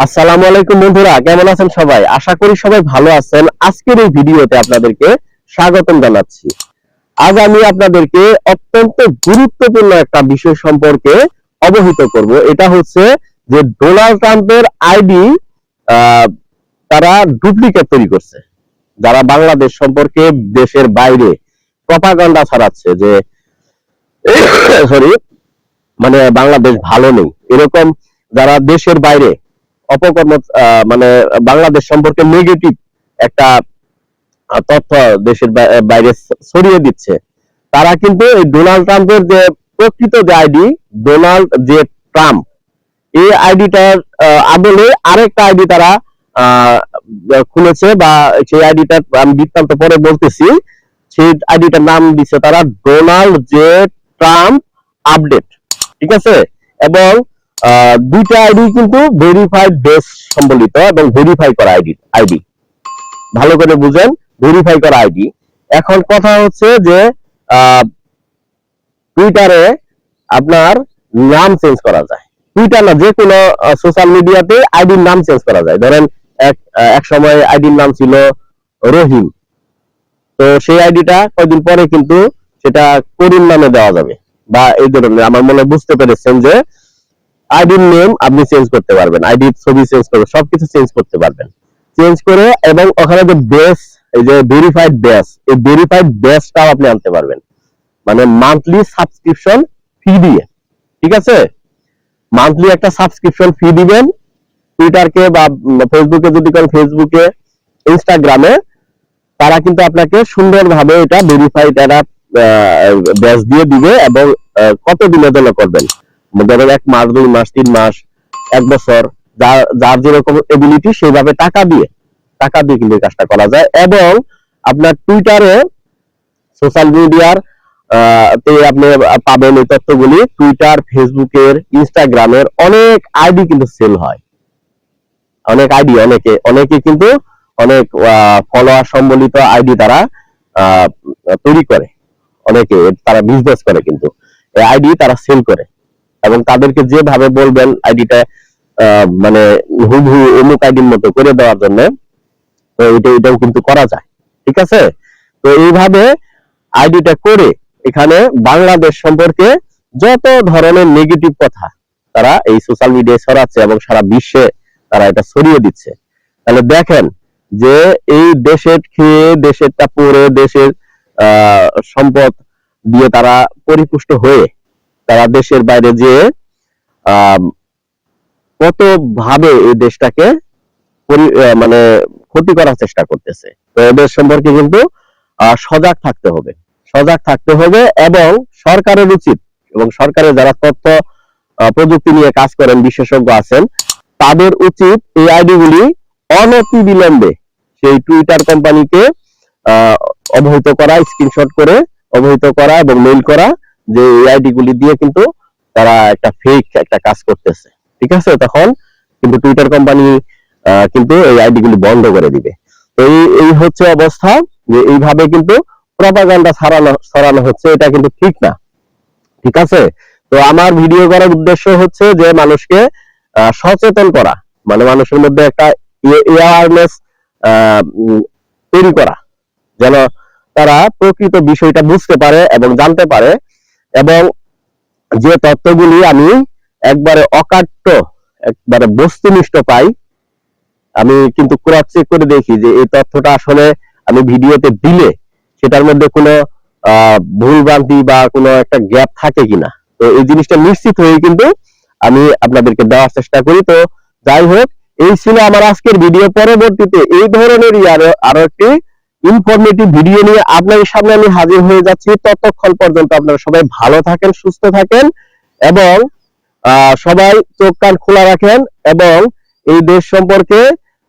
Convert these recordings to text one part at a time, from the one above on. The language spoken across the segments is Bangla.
আসসালামু আলাইকুম বন্ধুরা, কেমন আছেন সবাই? আশা করি সবাই ভালো আছেন। আজকের এই ভিডিওতে আপনাদেরকে স্বাগতম জানাচ্ছি। আজ আমি আপনাদেরকে অত্যন্ত গুরুত্বপূর্ণ একটা বিষয় সম্পর্কে অবহিত করব। এটা হচ্ছে যে ডোনাল্ড ট্রাম্পের আইডি তারা ডুপ্লিকেট তৈরি করছে। যারা বাংলাদেশ সম্পর্কে দেশের বাইরে প্রপাগান্ডা ছড়াচ্ছে যে সরি মানে বাংলাদেশ ভালো নেই, এরকম যারা দেশের বাইরে অপকর্ম মানে বাংলাদেশ সম্পর্কে নেগেটিভ একটা তথ্য দেশের বাইরে ছড়িয়ে দিচ্ছে, তারা কিন্তু এই ডোনাল্ড ট্রাম্পের যে প্রকৃত যে আইডি ডোনাল্ড জে ট্রাম্প, এই আইডিটার আদলে আরেকটা আইডি তারা খুলেছে, বা সেই আইডিটার আমি বৃত্তান্ত পরে বলতেছি। সেই আইডিটার নাম দিচ্ছে তারা ডোনাল্ড জে ট্রাম্প আপডেট, ঠিক আছে? এবং দুইটা আইডি কিন্তু ভেরিফাইড বেস সম্বলিত এবং ভেরিফাই করা আইডি, ভালো করে বুঝেন, ভেরিফাই করা আইডি। এখন কথা হচ্ছে যে টুইটারে আপনার নাম চেঞ্জ করা যায়, টুইটার না যে কোনো সোশ্যাল মিডিয়াতে আইডির নাম চেঞ্জ করা যায়। ধরেন এক সময় আইডির নাম ছিল রহিম, তো সেই আইডিটা কয়েকদিন পরে কিন্তু সেটা করিম নামে দেওয়া যাবে, বা এই ধরনের। আমার মনে বুঝতে পেরেছেন যে আইডির নেম আপনি চেঞ্জ করতে পারবেন, আইডির ছবি চেঞ্জ করবেন, সবকিছু চেঞ্জ করতে পারবেন। চেঞ্জ করে এবং ওখানে যে বেস, এই যে ভেরিফাইড বেস, এই ভেরিফাইড বেসটাও আপনি আনতে পারবেন, মানে মান্থলি সাবস্ক্রিপশন ফি দিয়ে, ঠিক আছে? মান্থলি একটা সাবস্ক্রিপশন ফি দিবেন টুইটারকে বা ফেসবুকে, যদি করেন ফেসবুকে, ইনস্টাগ্রামে, তারা কিন্তু আপনাকে সুন্দরভাবে এটা ভেরিফাইড একটা বেস দিয়ে দিবে। এবং কত দিনের জন্য করবেন, ধরেন 1 মাস, 2 মাস, 3 মাস, 1 বছর, যার যেরকম এবিলিটি সেইভাবে টাকা দিয়ে কিন্তু কাজটা করা যায়। এবং আপনার টুইটারে, সোশ্যাল মিডিয়ার তে আপনি পাবেন এই তথ্যগুলি। টুইটার, ফেসবুকের, ইনস্টাগ্রামের অনেক আইডি কিন্তু সেল হয়, অনেক আইডি, অনেকে কিন্তু অনেক ফলোয়ার সম্বলিত আইডি তারা তৈরি করে, অনেকে তারা বিজনেস করে, কিন্তু এই আইডি তারা সেল করে। এবং তাদেরকে যেভাবে বলবেন আইডিটা মানে হুবহু অমুক আইডির মতো করে দেওয়ার জন্য, তো এটাও কিন্তু করা যায়, ঠিক আছে? তো এইভাবে আইডিটা করে এখানে বাংলাদেশ সম্পর্কে যত ধরনের নেগেটিভ কথা তারা এই সোশ্যাল মিডিয়ায় ছড়াচ্ছে এবং সারা বিশ্বে তারা এটা ছড়িয়ে দিচ্ছে। তাহলে দেখেন যে এই দেশের খেয়ে, দেশেরটা পরে, দেশের সম্পদ দিয়ে তারা পরিপুষ্ট হয়ে তারা দেশের বাইরে যে কত ভাবে এই দেশটাকে মানে ক্ষতি করার চেষ্টা করতেছে। তো এদের সম্পর্কে কিন্তু সজাগ থাকতে হবে এবং সরকারের উচিত, এবং সরকারের যারা তথ্য প্রযুক্তি নিয়ে কাজ করেন, বিশেষজ্ঞ আছেন, তাদের উচিত এই আইডিগুলি অনতিবিলম্বে সেই টুইটার কোম্পানিকে অবহিত করা, স্ক্রিনশট করে অবহিত করা এবং মেইল করা যে এই আইডিগুলি দিয়ে কিন্তু তারা একটা ফেক একটা কাজ করতেছে, ঠিক আছে? তখন কিন্তু টুইটার কোম্পানি কিন্তু এই আইডিগুলি বন্ধ করে দিবে। তো এই হচ্ছে অবস্থা, যে এইভাবে কিন্তু প্রপাগান্ডা ছড়ানো হচ্ছে, এটা কিন্তু ঠিক না, ঠিক আছে? তো আমার ভিডিও করার উদ্দেশ্য হচ্ছে যে মানুষকে সচেতন করা, মানে মানুষের মধ্যে একটা অ্যাওয়ারনেস তৈরি করা, যেন তারা প্রকৃত বিষয়টা বুঝতে পারে এবং জানতে পারে। এবং যে তথ্যগুলি আমি একবারে অকাট্য, একবারে বস্তুনিষ্ঠ পাই, আমি কিন্তু ক্রস চেক করে দেখি যে এই তথ্যটা আসলে আমি ভিডিওতে দিলে সেটার মধ্যে কোনো ভুলভ্রান্তি বা কোনো একটা গ্যাপ থাকে কিনা। তো এই জিনিসটা নিশ্চিত হয়ে কিন্তু আমি আপনাদেরকে দেওয়ার চেষ্টা করি। তো যাই হোক, এই ছিল আমার আজকের ভিডিও। পরবর্তীতে এই ধরনের আরো একটি ইনফরমেটিভ ভিডিও নিয়ে আপনাদের সামনে আমি হাজির হয়ে যাচ্ছি। ততক্ষণ পর্যন্ত আপনারা সবাই ভালো থাকেন, সুস্থ থাকেন এবং সবাই চোখ কান খোলা রাখেন, এবং এই দেশ সম্পর্কে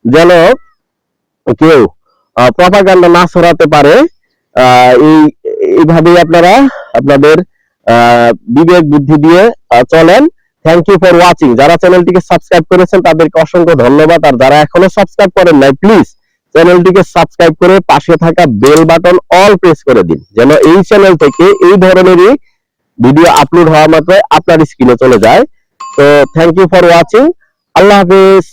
যেন কেউ প্রপাগান্ডা না ছড়াতে পারে। এইভাবেই আপনারা আপনাদের বিবেক বুদ্ধি দিয়ে চলেন। Thank you for watching. যারা চ্যানেলটিকে সাবস্ক্রাইব করেছেন তাদেরকে অসংখ্য ধন্যবাদ, আর যারা এখনো সাবস্ক্রাইব করেন নাই, প্লিজ চ্যানেলটিকে সাবস্ক্রাইব করে পাশে থাকা বেল বাটন অল প্রেস করে দিন, যেন এই চ্যানেল থেকে এই ধরনেরই ভিডিও আপলোড হওয়া মাত্র আপনার স্ক্রিনে চলে যায়। তো থ্যাংক ইউ ফর ওয়াচিং। আল্লাহ হাফেজ।